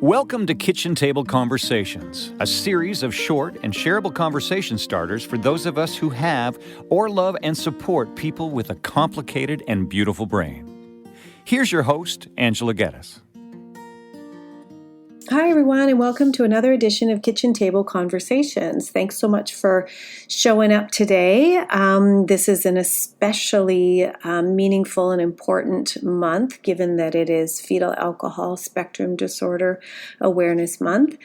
Welcome to Kitchen Table Conversations, a series of short and shareable conversation starters for those of us who have or love and support people with a complicated and beautiful brain. Here's your host, Angela Geddes. Hi, everyone, and welcome to another edition of Kitchen Table Conversations. Thanks so much for showing up today. This is an especially meaningful and important month, given that it is Fetal Alcohol Spectrum Disorder Awareness Month.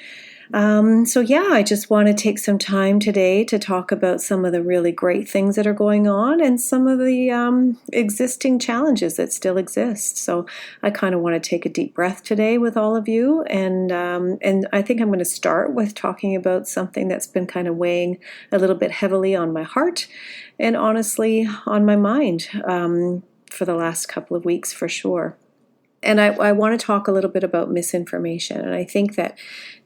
I just want to take some time today to talk about some of the really great things that are going on and some of the existing challenges that still exist. So I kind of want to take a deep breath today with all of you, and I think I'm going to start with talking about something that's been kind of weighing a little bit heavily on my heart and honestly on my mind for the last couple of weeks for sure. And I want to talk a little bit about misinformation. And I think that,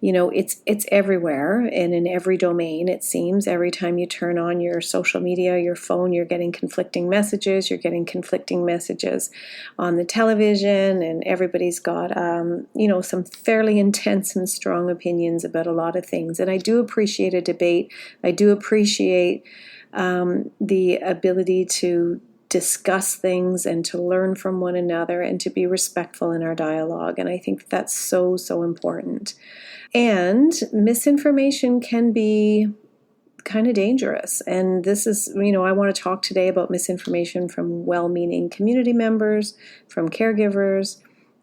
it's everywhere and in every domain, it seems. Every time you turn on your social media, your phone, you're getting conflicting messages. You're getting conflicting messages on the television, and everybody's got, some fairly intense and strong opinions about a lot of things. And I do appreciate a debate. I do appreciate the ability to discuss things and to learn from one another and to be respectful in our dialogue. And I think that's so, so important. And misinformation can be kind of dangerous. And this is, I want to talk today about misinformation from well-meaning community members, from caregivers,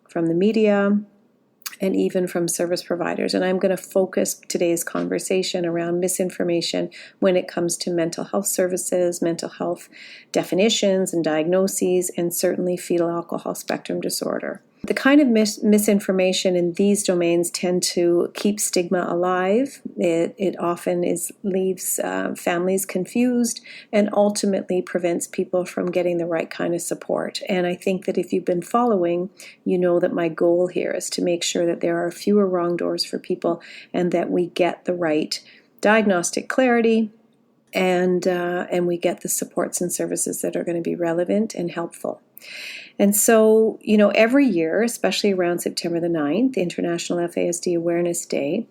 from the media, and even from service providers. And I'm going to focus today's conversation around misinformation when it comes to mental health services, mental health definitions and diagnoses, and certainly fetal alcohol spectrum disorder. The kind of misinformation in these domains tend to keep stigma alive. It often leaves families confused and ultimately prevents people from getting the right kind of support. And I think that if you've been following, you know that my goal here is to make sure that there are fewer wrong doors for people and that we get the right diagnostic clarity and we get the supports and services that are going to be relevant and helpful. And so, every year, especially around September the 9th, International FASD Awareness Day,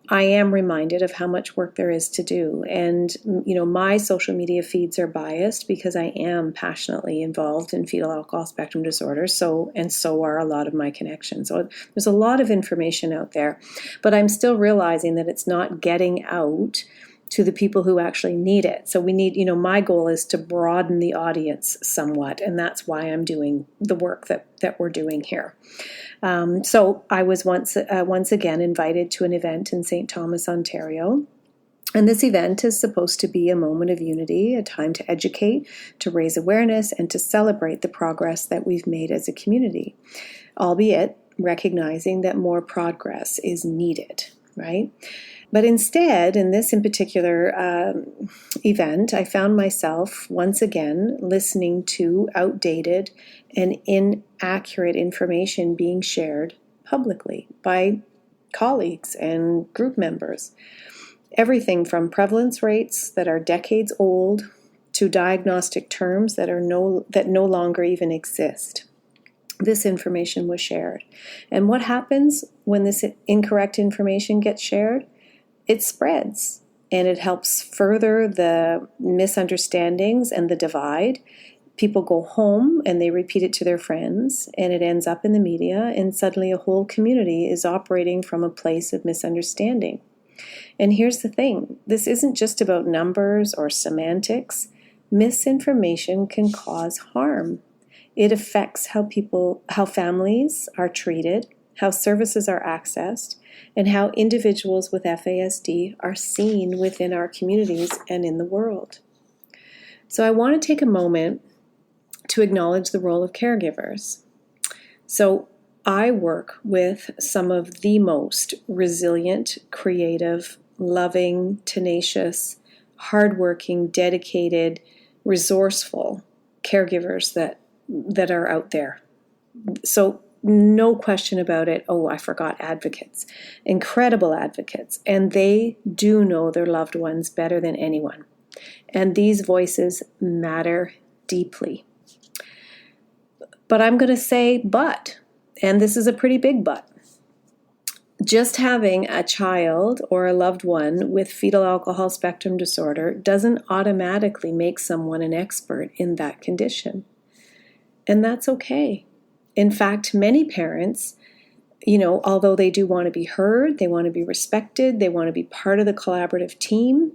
I am reminded of how much work there is to do. And, my social media feeds are biased because I am passionately involved in fetal alcohol spectrum disorder. So are a lot of my connections. So there's a lot of information out there, but I'm still realizing that it's not getting out to the people who actually need it. So we need, my goal is to broaden the audience somewhat, and that's why I'm doing the work that we're doing here. So I was once again invited to an event in St. Thomas, Ontario. And this event is supposed to be a moment of unity, a time to educate, to raise awareness, and to celebrate the progress that we've made as a community, albeit recognizing that more progress is needed, right? But instead, in this in particular event, I found myself once again listening to outdated and inaccurate information being shared publicly by colleagues and group members. Everything from prevalence rates that are decades old to diagnostic terms that no longer even exist. This information was shared. And what happens when this incorrect information gets shared? It spreads, and it helps further the misunderstandings and the divide. People go home and they repeat it to their friends, and it ends up in the media, and suddenly a whole community is operating from a place of misunderstanding. And here's the thing, this isn't just about numbers or semantics. Misinformation can cause harm. It affects how families are treated, how services are accessed, and how individuals with FASD are seen within our communities and in the world. So I want to take a moment to acknowledge the role of caregivers. So I work with some of the most resilient, creative, loving, tenacious, hardworking, dedicated, resourceful caregivers that are out there. So no question about it. Oh, I forgot advocates, incredible advocates, and they do know their loved ones better than anyone. And these voices matter deeply. But I'm going to say but, and this is a pretty big but. Just having a child or a loved one with fetal alcohol spectrum disorder doesn't automatically make someone an expert in that condition. And that's okay. In fact, many parents, although they do want to be heard, they want to be respected, they want to be part of the collaborative team,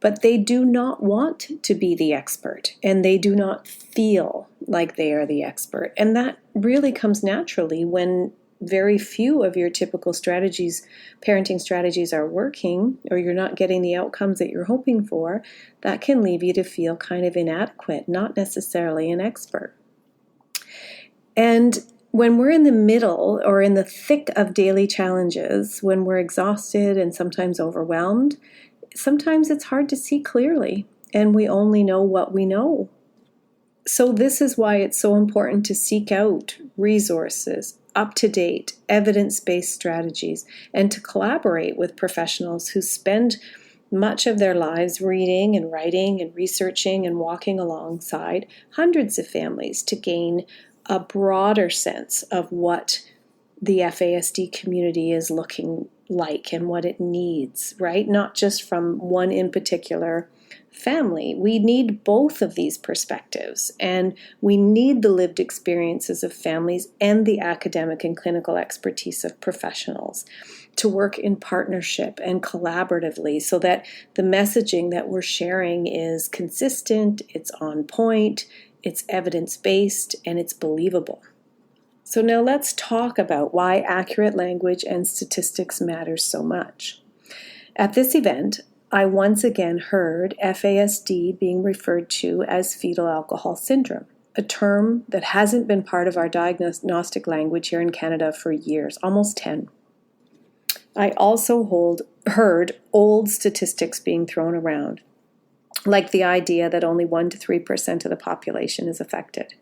but they do not want to be the expert, and they do not feel like they are the expert. And that really comes naturally when very few of your typical strategies, parenting strategies, are working, or you're not getting the outcomes that you're hoping for. That can leave you to feel kind of inadequate, not necessarily an expert. And when we're in the middle or in the thick of daily challenges, when we're exhausted and sometimes overwhelmed, sometimes it's hard to see clearly, and we only know what we know. So this is why it's so important to seek out resources, up-to-date, evidence-based strategies, and to collaborate with professionals who spend much of their lives reading and writing and researching and walking alongside hundreds of families to gain a broader sense of what the FASD community is looking like and what it needs, right? Not just from one in particular family. We need both of these perspectives, and we need the lived experiences of families and the academic and clinical expertise of professionals to work in partnership and collaboratively so that the messaging that we're sharing is consistent, it's on point, it's evidence-based, and it's believable. So now let's talk about why accurate language and statistics matters so much. At this event, I once again heard FASD being referred to as fetal alcohol syndrome, a term that hasn't been part of our diagnostic language here in Canada for years, almost 10. I also heard old statistics being thrown around, like the idea that only 1 to 3% of the population is affected.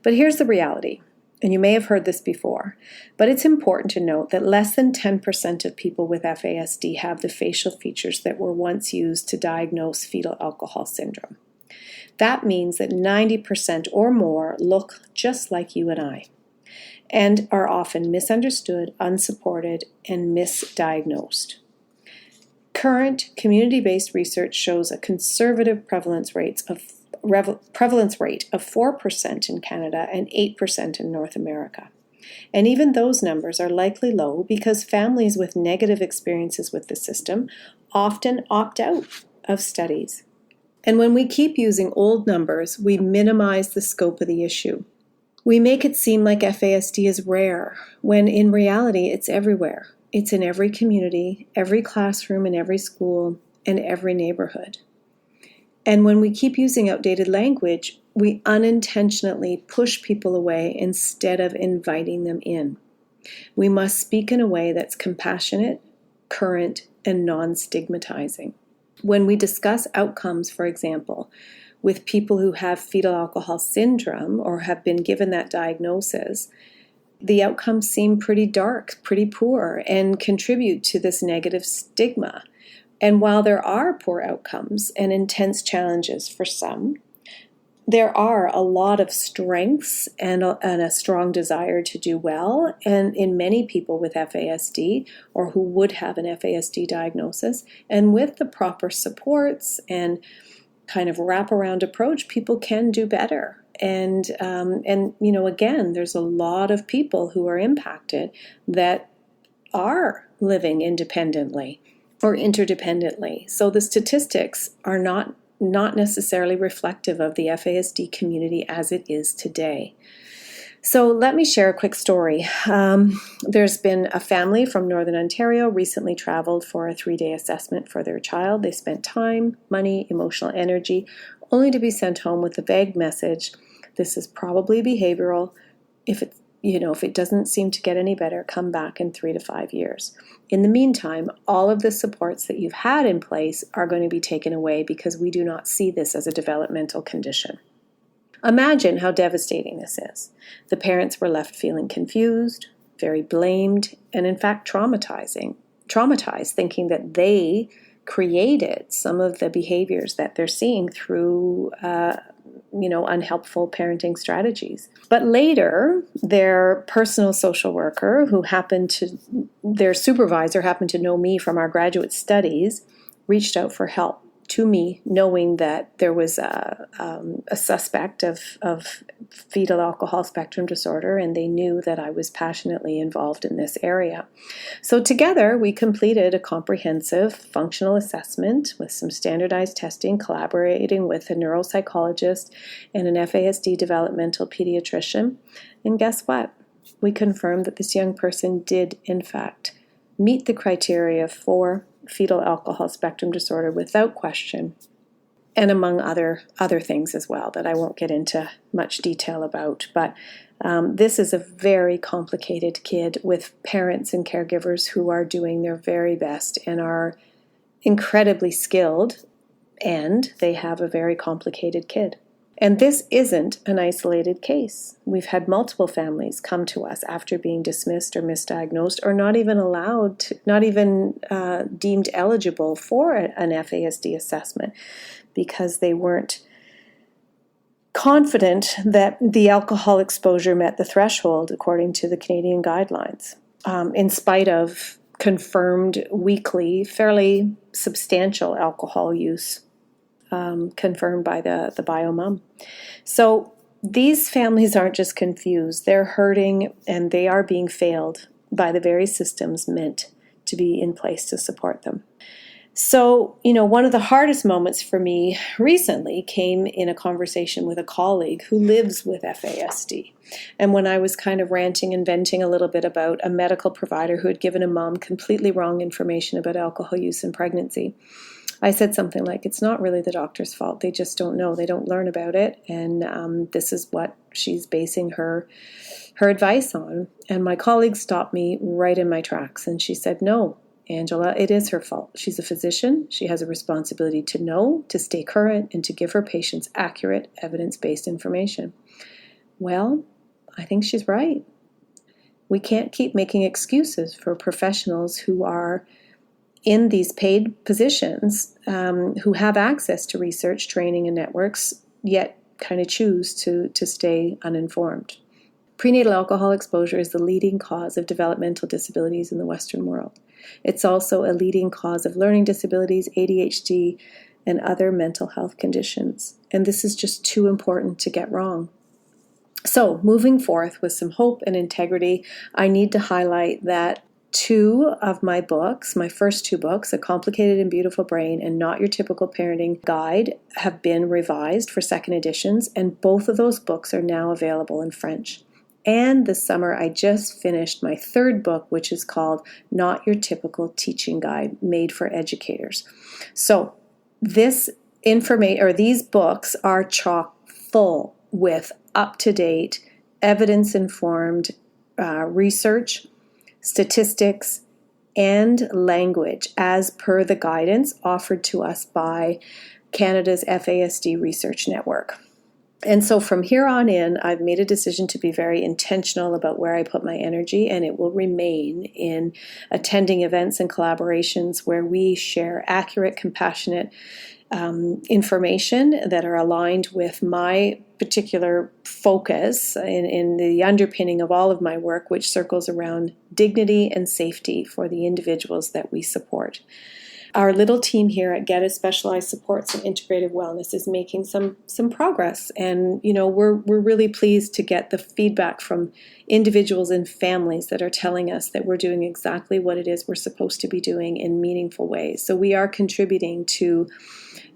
But here's the reality. And you may have heard this before, but it's important to note that less than 10% of people with FASD have the facial features that were once used to diagnose fetal alcohol syndrome. That means that 90% or more look just like you and I, and are often misunderstood, unsupported, and misdiagnosed. Current community-based research shows a conservative prevalence rate of 4% in Canada and 8% in North America. And even those numbers are likely low because families with negative experiences with the system often opt out of studies. And when we keep using old numbers, we minimize the scope of the issue. We make it seem like FASD is rare, when in reality it's everywhere. It's in every community, every classroom, in every school, and every neighborhood. And when we keep using outdated language, we unintentionally push people away instead of inviting them in. We must speak in a way that's compassionate, current, and non-stigmatizing. When we discuss outcomes, for example, with people who have fetal alcohol syndrome or have been given that diagnosis, the outcomes seem pretty dark, pretty poor, and contribute to this negative stigma. And while there are poor outcomes and intense challenges for some, there are a lot of strengths and a strong desire to do well. And in many people with FASD or who would have an FASD diagnosis, and with the proper supports and kind of wraparound approach, people can do better. And again, there's a lot of people who are impacted that are living independently or interdependently. So the statistics are not necessarily reflective of the FASD community as it is today. So let me share a quick story. There's been a family from Northern Ontario recently traveled for a 3-day assessment for their child. They spent time, money, emotional energy, only to be sent home with the vague message, this is probably behavioral. If it doesn't seem to get any better, come back in 3 to 5 years. In the meantime, all of the supports that you've had in place are going to be taken away because we do not see this as a developmental condition. Imagine how devastating this is. The parents were left feeling confused, very blamed, and in fact traumatized, thinking that they created some of the behaviors that they're seeing through unhelpful parenting strategies. But later, their personal social worker, their supervisor happened to know me from our graduate studies, reached out for help to me, knowing that there was a suspect of fetal alcohol spectrum disorder, and they knew that I was passionately involved in this area. So together, we completed a comprehensive functional assessment with some standardized testing, collaborating with a neuropsychologist and an FASD developmental pediatrician. And guess what? We confirmed that this young person did, in fact, meet the criteria for fetal alcohol spectrum disorder without question, and among other things as well that I won't get into much detail about. But this is a very complicated kid with parents and caregivers who are doing their very best and are incredibly skilled, and they have a very complicated kid. And this isn't an isolated case. We've had multiple families come to us after being dismissed or misdiagnosed, or not even deemed eligible for an FASD assessment because they weren't confident that the alcohol exposure met the threshold according to the Canadian guidelines, in spite of confirmed weekly, fairly substantial alcohol use confirmed by the bio mom. So these families aren't just confused, they're hurting, and they are being failed by the very systems meant to be in place to support them. So, one of the hardest moments for me recently came in a conversation with a colleague who lives with FASD. And when I was kind of ranting and venting a little bit about a medical provider who had given a mom completely wrong information about alcohol use in pregnancy, I said something like, it's not really the doctor's fault. They just don't know. They don't learn about it. And this is what she's basing her advice on. And my colleague stopped me right in my tracks. And she said, no, Angela, it is her fault. She's a physician. She has a responsibility to know, to stay current, and to give her patients accurate, evidence-based information. Well, I think she's right. We can't keep making excuses for professionals who are in these paid positions, who have access to research, training, and networks, yet kind of choose to stay uninformed. Prenatal alcohol exposure is the leading cause of developmental disabilities in the Western world. It's also a leading cause of learning disabilities, ADHD, and other mental health conditions. And this is just too important to get wrong. So, moving forth with some hope and integrity, I need to highlight that two of my books, my first two books, A Complicated and Beautiful Brain and Not Your Typical Parenting Guide, have been revised for second editions, and both of those books are now available in French. And this summer, I just finished my third book, which is called Not Your Typical Teaching Guide, made for educators. So these books are chock full with up-to-date, evidence-informed research, statistics, and language as per the guidance offered to us by Canada's FASD Research Network. And so from here on in, I've made a decision to be very intentional about where I put my energy, and it will remain in attending events and collaborations where we share accurate, compassionate information that are aligned with my particular focus in the underpinning of all of my work, which circles around dignity and safety for the individuals that we support. Our little team here at Get It Specialized Supports and Integrative Wellness is making some progress, and we're really pleased to get the feedback from individuals and families that are telling us that we're doing exactly what it is we're supposed to be doing in meaningful ways. So we are contributing to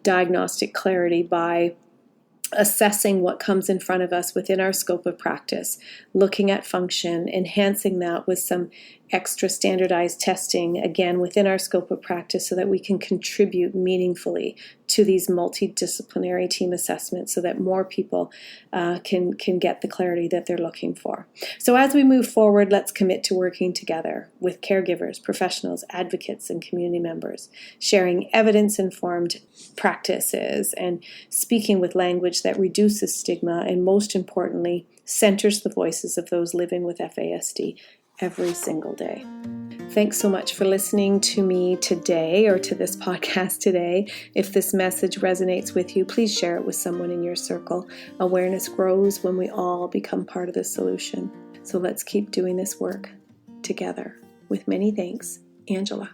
diagnostic clarity by assessing what comes in front of us within our scope of practice, looking at function, enhancing that with some extra standardized testing, again, within our scope of practice so that we can contribute meaningfully to these multidisciplinary team assessments so that more people can get the clarity that they're looking for. So as we move forward, let's commit to working together with caregivers, professionals, advocates, and community members, sharing evidence-informed practices and speaking with language that reduces stigma and, most importantly, centers the voices of those living with FASD every single day. Thanks so much for listening to me today, or to this podcast today. If this message resonates with you, please share it with someone in your circle. Awareness grows when we all become part of the solution. So let's keep doing this work together. With many thanks, Angela.